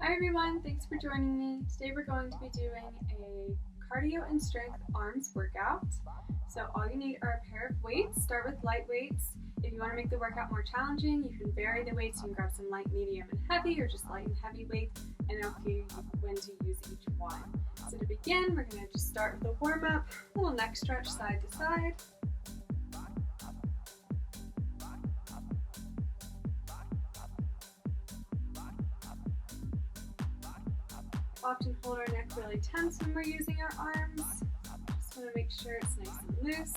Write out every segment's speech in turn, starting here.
Hi everyone, thanks for joining me. Today we're going to be doing a cardio and strength arms workout. So all you need are a pair of weights. Start with light weights. If you want to make the workout more challenging, you can vary the weights. You can grab some light, medium, and heavy, or just light and heavy weights, and it'll tell you when to use each one. So to begin, we're going to just start with a warm-up, a little neck stretch side to side. Often hold our neck really tense when we're using our arms. Just want to make sure it's nice and loose.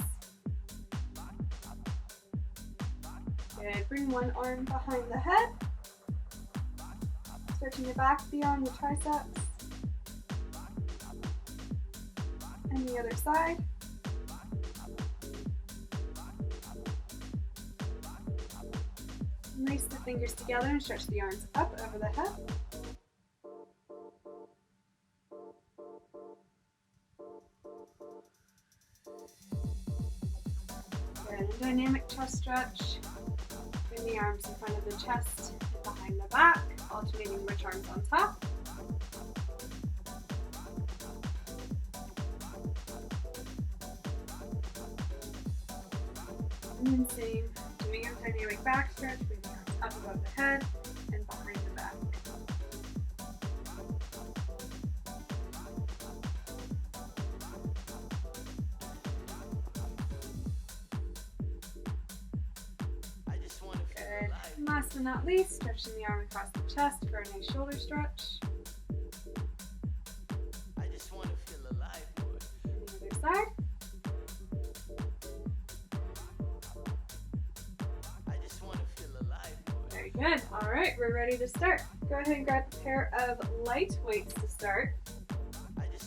Good. Bring one arm behind the head. Stretching the back beyond the triceps. And the other side. Lace the fingers together and stretch the arms up over the head. Good. Dynamic chest stretch. Bring the arms in front of the chest and behind the back, alternating which arms on top. And then same, doing a dynamic back stretch, bring the arms up above the head and behind the back. Good. And last but not least, stretching the arm across the chest for a nice shoulder stretch. And the other side. Very good. All right, we're ready to start. Go ahead and grab a pair of light weights to start.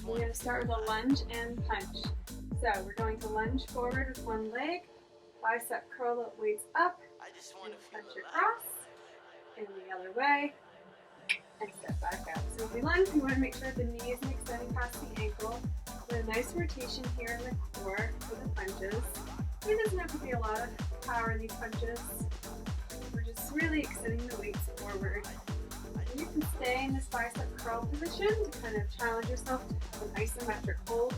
We're going to start with a lunge and punch. So we're going to lunge forward with one leg, bicep curl the weights up, and punch across, and the other way, and step back up. So when we lunge, we want to make sure the knee isn't extending past the ankle. With a nice rotation here in the core for the punches. There doesn't have to be a lot of power in these punches. We're just really extending the weights forward. And you can stay in this bicep curl position to kind of challenge yourself to have an isometric hold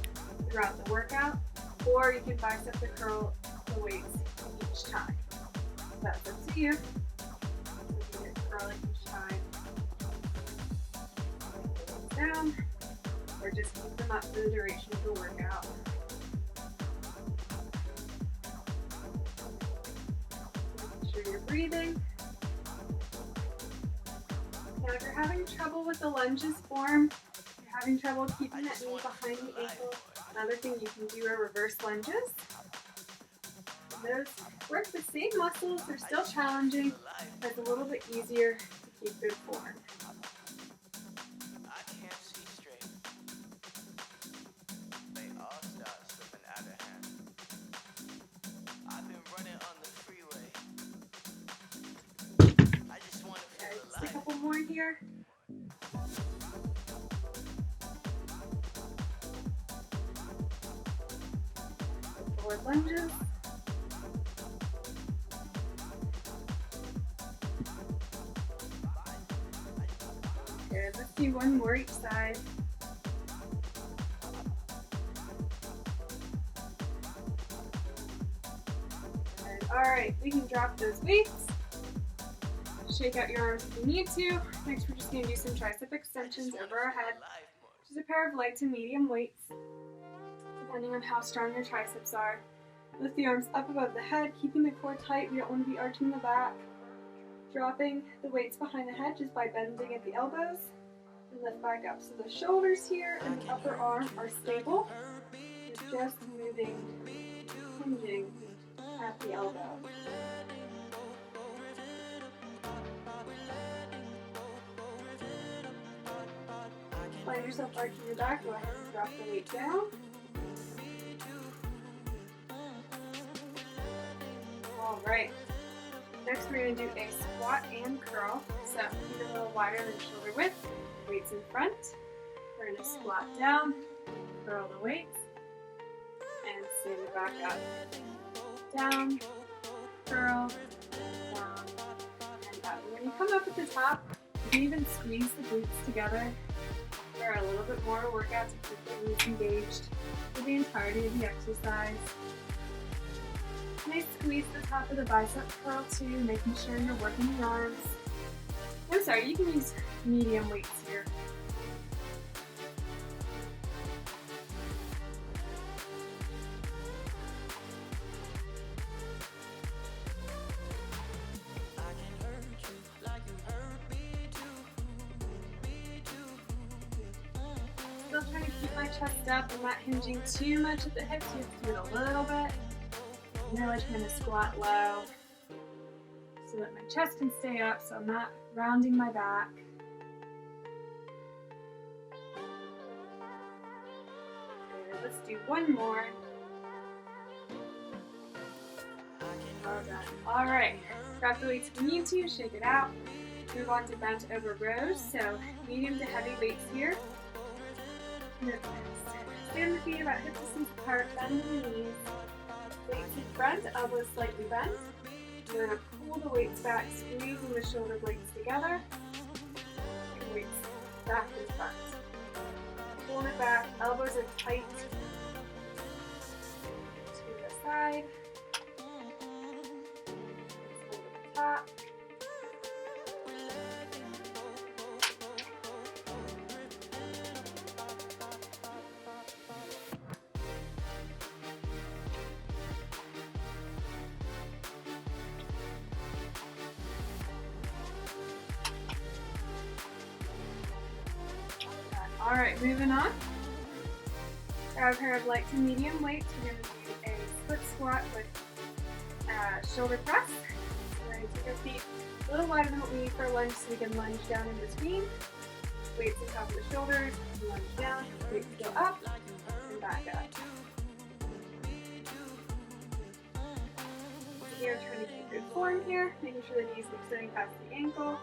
throughout the workout, or you can bicep the curl the weights each time. That's up to you. So you can curl it each time. Down, or just keep them up for the duration of the workout. Make sure you're breathing. Now if you're having trouble with the lunges form, if you're having trouble keeping that knee behind the ankle, another thing you can do are reverse lunges. Those work the same muscles, they're still challenging, but it's a little bit easier to keep good form. Okay, just a couple more here. Forward lunges. Good. Let's do one more each side. Good. All right, we can drop those weights. Shake out your arms if you need to. Next, we're just going to do some tricep extensions over our head, which is a pair of light to medium weights, depending on how strong your triceps are. Lift the arms up above the head, keeping the core tight. We don't want to be arching the back. Dropping the weights behind the head just by bending at the elbows, and lift back up. So the shoulders here and the upper arm are stable. You're just moving, hinging at the elbow. Find yourself arching your back, go ahead and drop the weight down. All right. Next, we're going to do a squat and curl. So feet a little wider than shoulder width, weights in front. We're going to squat down, curl the weights, and stand it back up. Down, curl, down, and up. And when you come up at the top, can even squeeze the glutes together for a little bit more workout to keep the glutes engaged for the entirety of the exercise. Nice squeeze the top of the bicep curl too, making sure you're working the arms. I'm sorry, you can use medium weights here. Still trying to keep my chest up. I'm not hinging too much at the hips. You have to do it a little bit. I'm really trying to squat low so that my chest can stay up, so I'm not rounding my back. Okay, let's do one more. Well done. All right, grab the weights if you need to, shake it out. Move on to bent over rows, so medium to heavy weights here. Stand the feet about hip distance apart, bend the knees. Weights in front, elbows slightly bent. We're going to pull the weights back, squeezing the shoulder blades together. And weights back and front. Pull it back, elbows are tight. To the side. Hold at the top. All right, moving on. Grab a pair of light to medium weights. We're going to do a split squat with shoulder press. We're going to take our feet a little wider than what we need for a lunge so we can lunge down in between. Weights on top of the shoulders, lunge down, weights go up, and back up. Here, trying to keep good form here, making sure the knees are extending past the ankle.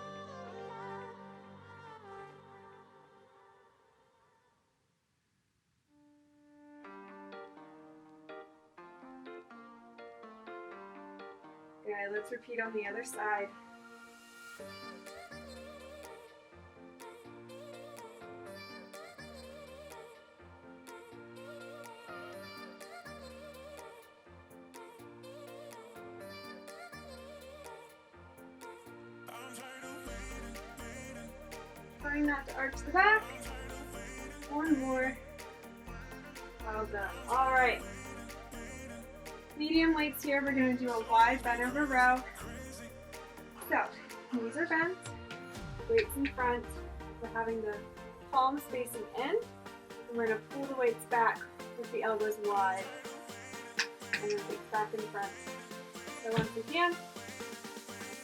Okay, let's repeat on the other side. Trying not to arch the back. One more. Well done. All right. Medium weights here. We're going to do a wide bent over row. So, knees are bent, weights in front. We're having the palms facing in, and we're going to pull the weights back with the elbows wide, and then weights back in front. So once again,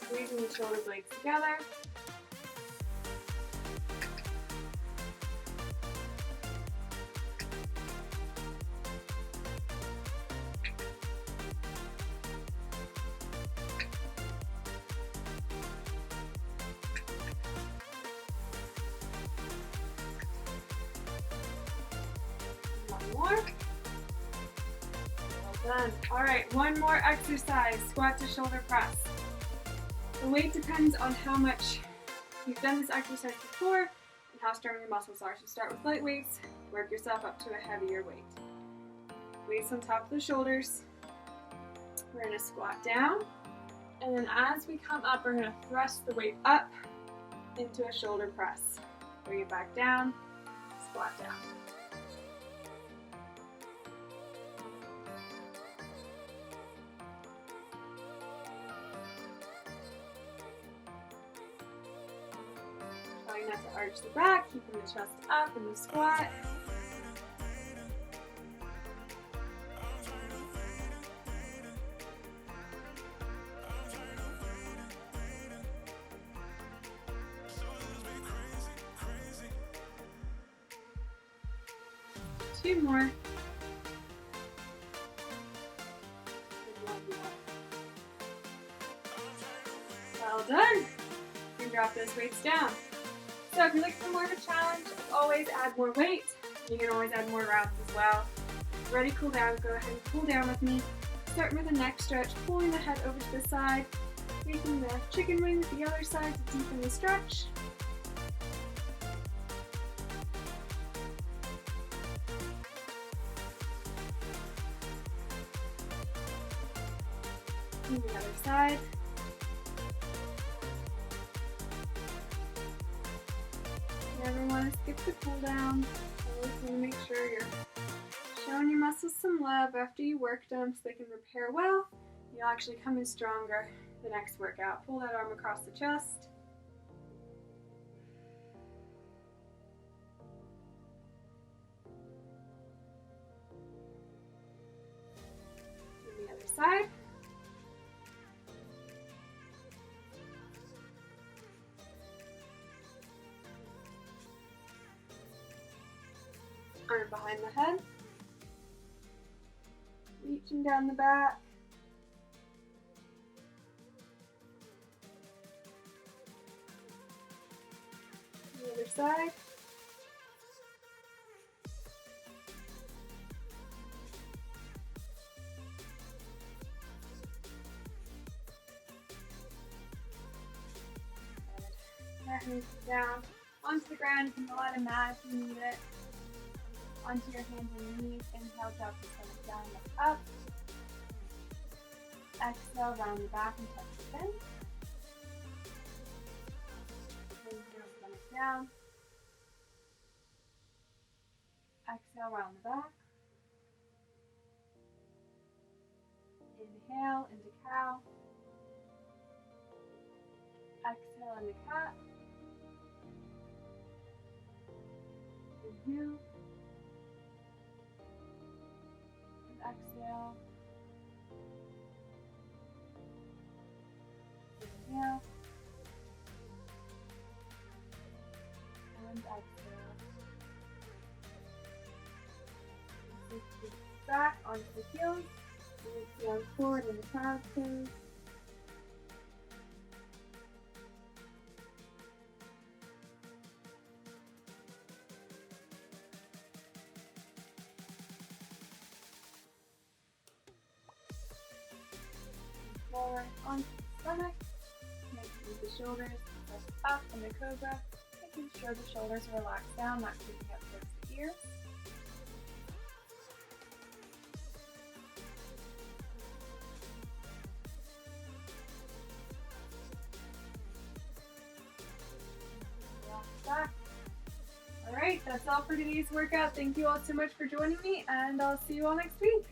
squeezing the shoulder blades together. More. Well done. All right, one more exercise, squat to shoulder press. The weight depends on how much you've done this exercise before and how strong your muscles are. So start with light weights, work yourself up to a heavier weight. Weights on top of the shoulders. We're going to squat down, and then as we come up, we're going to thrust the weight up into a shoulder press. Bring it back down, squat down. Trying not to arch the back, keeping the chest up in the squat. Two more. Well done. You can drop those weights down. So if you're looking for more of a challenge, always add more weight. You can always add more rounds as well. Ready, cool down. Go ahead and cool down with me. Start with a neck stretch, pulling the head over to the side, taking the chicken wing with the other side to deepen the stretch. And the other side. You never want to skip the cool down. Always want to make sure you're showing your muscles some love after you work them so they can repair well. You'll actually come in stronger the next workout. Pull that arm across the chest. And the other side. Arm behind the head. Reaching down the back. The other side. Hands down onto the ground. You can let a mat if you need it. Onto your hands and knees. Inhale, drop the stomach down, look up. Exhale, round the back and touch the chin. Inhale, stomach down. Exhale, round the back. Inhale into cow. Exhale into cat. Inhale. And exhale. Inhale. And exhale. Sit back onto the heels. Move the arms forward in the child's pose. Forward onto the stomach. Move the shoulders, press up in the cobra, making sure the shoulders are relaxed down, not creeping up towards the ears. Relax back. Alright, that's all for today's workout. Thank you all so much for joining me, and I'll see you all next week.